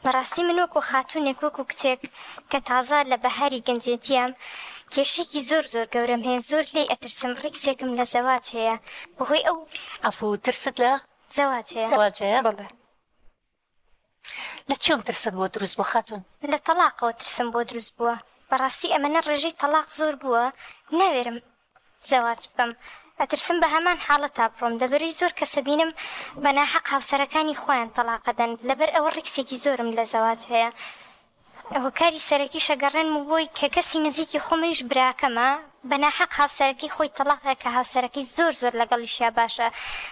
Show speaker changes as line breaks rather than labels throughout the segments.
بەڕاستی من وەکو خاتوونێک وەکو کچێک کە تازە لە بەهاری گەنجێتیام کێشێکی زۆر گەورەم هەیە، زۆر لێی ئەترسم ڕیکسێکم لە زەواج هەیە بەهۆی ئەو
عەفو ترست لە
زەواج هەیە.
بەڵێ لە چێم ترست بۆ دروست بووە خاتوون؟
لە تەلاقەوە ترسم بۆ دروست بووە. بەڕاستی ئەمەنە ڕێژەی تەلاق زۆر بووە، ناوێرم زەواج بکەم، ئەترسم بە هەمان حاڵەتا بڕۆم لەبەرەوەی زۆر کەسە بینم بەناحەق هاوسەرەکانی خۆیان تەلاقەدەن، لەبەر ئەوە ڕیکسێکی زۆرم لە زەواج هەیە. هۆکاری سەرەکی شەگەڕێنم بۆی کە کەسی نزیکی خۆمەویش براکەمە بەناحەق هاوسەرەکەی خۆی تەلاقە کە هاوسەرەکەی زۆر لەگەڵیشیا باشە.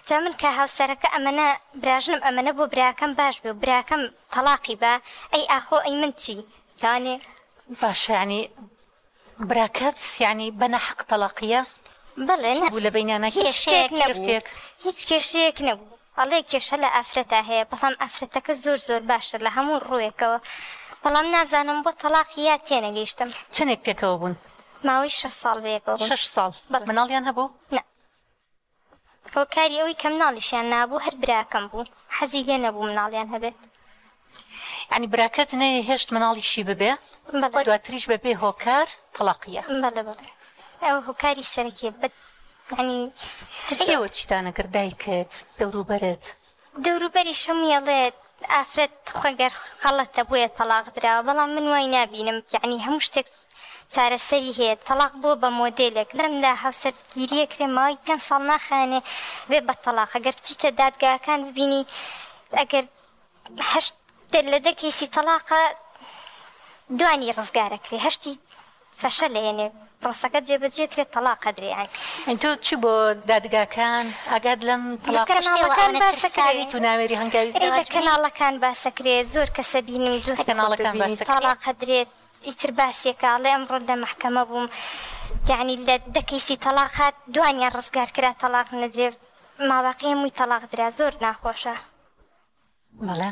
جا من کە هاوسەرەکە ئەمەنە براژنم ئەمەنە بۆ براکەم باش بێ و براکەم تەلاقی بە ئەی ئاخۆ ئەی من چی دانێ
باشە، ینی براکەت ینی بەناحەق تەلاقیە؟
بەڵێ
بوو لە بەینانە
کێشەیەک نەبوو، هیچ کێشەیەک نەبوو. ئەڵێ کێشە لە ئافرەتە هەیە، بەڵام ئافرەتەکە زۆر باشە لە هەموو ڕوویەکەوە، بەڵام نازانم بۆ تەلاقی یا تێنەگەیشتم.
چنێک پێکەوە بوون؟
ماوەی 6 ساڵ بەیەکەوە.
6 ساڵ مناڵیان هەبوو؟
نە، هۆکاری ئەوەی کە مناڵیشیان نابوو هەر براکەم بوو، حەزی لێ نەبوو مناڵیان هەبێت.
ینی براکەت نەهێشت مناڵیشی ببێ دواتریش بەبێ هۆکار تەلاقیە؟
بەڵێ ئەو هۆکاری سەرەکیە بە ینی
ترسەوە چیتانە کرد دایکت دەوروبەرت؟
دەوروبەری شەموویەڵێت ئافرەت خۆگەر خەڵەتە بۆیە تەلاق دراوە، بەڵام من وای نابینم، یعنی هەموو شتێک چارەسەری هەیە. تەلاق بۆ بە مۆدێلێک لەم لە هاوسەرگیریە کرێ ماوەی 5 ساڵ ناخانێ بێ بە تەلاق. ئەگەر بچیتە دادگاکان ببینی ئەگەر 8 لە 10 کەیسی تەلاقە دوانی ڕزگارەکرێ، 8 فەشە لێنێ پرۆسەکە جێبەجێ کرێت تەلاقە درێ.
تۆ چی بۆ دادگاکان ئاگاد لەم
کەناڵەکان باسەکراوی
تو ناوێری هەنگاوی
کەناڵەکان باسەکرێت، زۆر کەسە بینم
کەناڵەکان
تەلاقە درێت ئیتر باسیێکە ئەڵێ ئەمڕۆ لە محکەمە بووم، یعنی لە 10 کەیسی تەلاقات دوانیان ڕزگار کرا تەلاق نەدرێت، ماباقی هەمووی تەلاق درا، زۆر ناخۆشە.
بەڵێ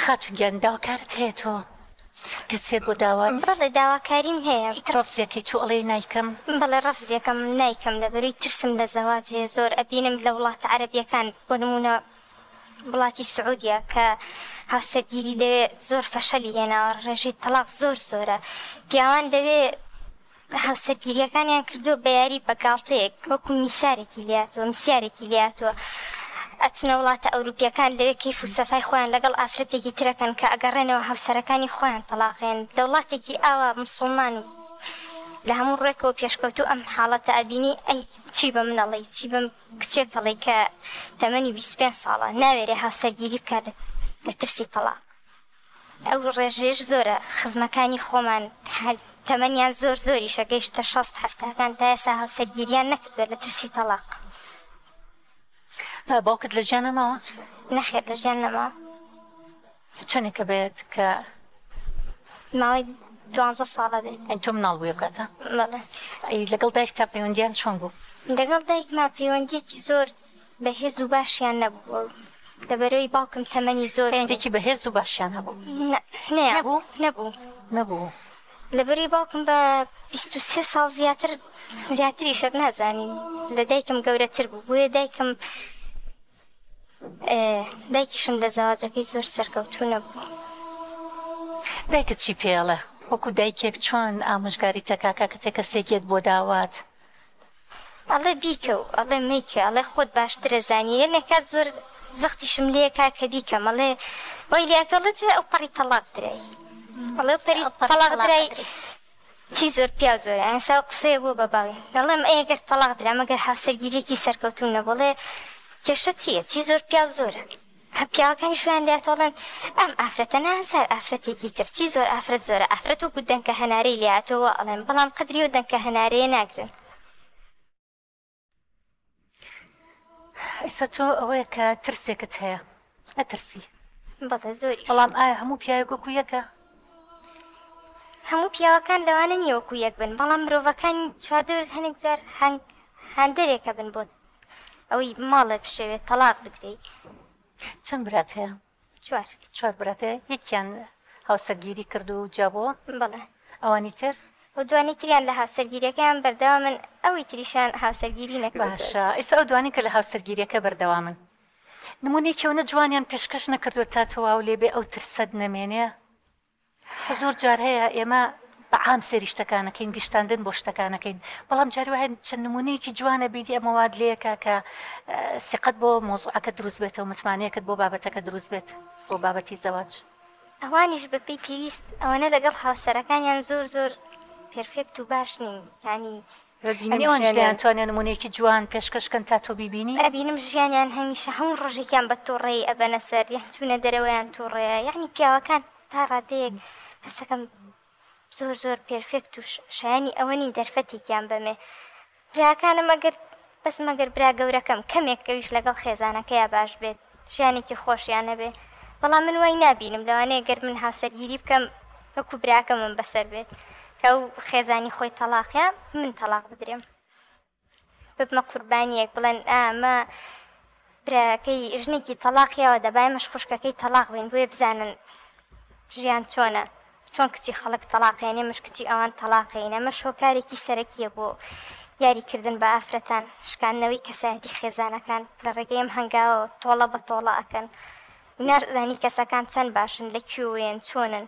خاتون گیان داواکارت هەیە تۆ؟ کەسێک بۆ داوات؟
بەڵێ داواکاریم هەیە.
ڕەفزێکی تو ئەڵێ نایکەم؟
بەڵێ ڕەفزێکم نایکەم لەبەروی ترسم لە زەواج هەیە. زۆر ئەبینم لە وڵاتە عەرەبیەکان بۆ نمونە وڵاتی سعودیە کە هاوسەرگیری لەوێ زۆر فەشەلی هێناوە، ڕێژەی تەلاق زۆرە، پیاوان لەوێ هاوسەرگیریەکانیان کردو بە یاری بەگاڵتەیەک وەکو میسارێکی لاتوە ئەچنە وڵاتە ئەوروپیەکان لەوێ کەیف و سەفای خۆیان لەگەڵ ئافرەتێکی ترەکەن کە ئەگەڕێنەوە هاوسەرەکانی خۆیان تەلاقێن. لە وڵاتێکی ئاوا موسڵمان و لە هەموو ڕێکەوە پێشکەوتو ئەم حاڵەتە ئەبینی ئەی چی بە منەڵی چی بم کچێکەڵی کە تەمەنی 25 ساڵە ناوێرێ هاوسەرگیری بکات لە ترسی تەلاق. ئەو ڕێژێش زۆرە، خزمەکانی خۆمان تەمەنیان زۆری شەگەیشتە 60-70 تا ئێستا هاوسەرگیریان نەکردووە لە ترسی تەلاق.
باوکت لە ژیان نەماوە؟
نەخێر لە ژیان نەماوە.
چەندێکە بێت کە
ماوەی 12 ساڵە بێت.
تۆ مناڵ بوویە کاتە؟
بەڵێ.
لەگەڵ دایک تا پەیوەندیان چۆن بوو؟
لەگەڵ دایکما پەیوەندیەکی زۆر بەهێز و باشیان نەبووە، لەبەرەوەی باوکم تەمەنی زۆر
پەیوەندێکی بەهێز و باشیان هەبوو؟ نەبوو.
لەبەرەوەی باوکم بە 23 ساڵ زیاتری شەر نازانین، لە دایکم گەورەتر بوو، بۆیە دایکیشم لە زەواجەکەی زۆر سەرکەوتوو نەبوو.
دایکت چی پێڵە؟ وەکو دایکێک چۆن ئامۆژگاری تەکاکە کە کەسێکێت بۆ داوات؟
ئەڵێ بیکە و ئەڵێ میکە، ئەڵێ خۆت باشترە زانی. یەنێکات زۆر زەختیشم لێ کە بیکەم، ئەڵێ وای لاتۆڵە ئەو پەڕی تەلاق درای، ئەڵێ پەری تەلاق درای چی زۆر پیا زۆرە. ئەنسا قسەیە بۆ بە باوی، دەڵێم ئەگەر تەلاق درا مەگەر هاوسەرگیریەکی سەرکەوتوو نەبڵێ کێشە چییە؟ چی زۆر پیا زۆرە. پیاوەکانی شویان لاتۆڵن ئەم ئافرەتە نازار ئافرەتێکی تر، چی زۆر ئافرەت زۆرە، ئافرەت وەکو دەنکە هەنارەی لاتەوە ئەڵێن، بەڵام قدری و دەنکە هەنارەیە ناگرن.
ئێستا تۆ ئەوەیە کە ترسێکت هەیە ئەترسی؟
بەڵێ زۆری.
بەڵام ئایا هەموو پیاوێک وەکو یەکە؟
هەموو پیاوەکان لەوانە نییە وەکو یەک بن، بەڵام مرۆڤەکان چواردەوت هەنێک جار هەندێرێکە بن بۆ ئەوەی ماڵە بشەوێت تەلاق بدرێت.
چەند برات هەیە؟ 4 برات هەیە. یەکیان هاوسەرگیری کرد و جابۆ؟
بەڵێ.
ئەوانی تر؟
و دوانی تریان لە هاوسەرگیریەکەیان بەردەوا من، ئەوەی تریشان هاوسەرگیری نەکرد.
باشە، ئێستا ئەو دوانی کە لە هاوسەرگیریەکە بەردەوا من نمونێکی ئەوە جوانیان پێشکەش نەکردووە تا تەواو لێبێ ئەو ترسەد نەمێنێ. زۆر جار هەیە ئێمە بەعام سێری شتەکانەکەین گشتاندن بۆ شتەکانەکەین، بەڵام جاری وایە چەند نمونەیەکی جوانە بیری ئەمەواد لەیەکە کە سقەت بۆ مۆزوعەکە دروست بێتەوە، متمانەیەکت بۆ بابەتەکە دروست بێت بۆ بابەتی زەواج.
ئەوانیش بەپێی پێویست ئەوەنە لەگەڵ هاوسەرەکانیان زۆر پێرفێکت و باش نین، ینی
ئەوانیان توانێت نمونەیەکی جوان پێشکەشکەن تا تۆ بیبینی.
ئەبینم ژیانیان هەمیشە هەموو ڕۆژێکیان بە تۆڕێی ئەبەنە سەر یان چوونە دەرەوەیان تۆڕەیە، یعنی پیاوەکان تا ڕادەیەک هەستەکەم زۆر پێرفێکت و شایانی ئەوە نین دەرفەتێکیان بەمێ. براکانم ئەگەر بەس مەگەر برا گەورەکەم کەمێک کەویش لەگەڵ خێزانەکەیە باش بێت، ژیانێکی خۆشیان نەبێ، بەڵام من وای نابینم لەوانەیە گەر من هاوسەرگیری بکەم وەکو براکە من بەسەر بێت کە ئەو خێزانی خۆی تەلاقیە من تەلاق بدرێم، ببمە قوربانیەک بڵێن ئامە براکەی ژنێکی تەلاقیەوە دەبای مەش خوشکەکەی تەلاق بین بۆیە بزانن ژیان چۆنە، چۆن کچی خەڵک تەلاقێنێ مش کچی ئەوان تەلاقینە. مەش هۆکارێکی سەرەکیە بۆ یاریکردن بە ئافرەتان، شکاندنەوەی کەسایەتی خێزانەکان لە ڕێگەی ئەم هەنگاوە تۆڵە بە تۆڵە ئەکەن، نازانی کەسەکان چەند باشن، لەکوێوێن، چۆنن.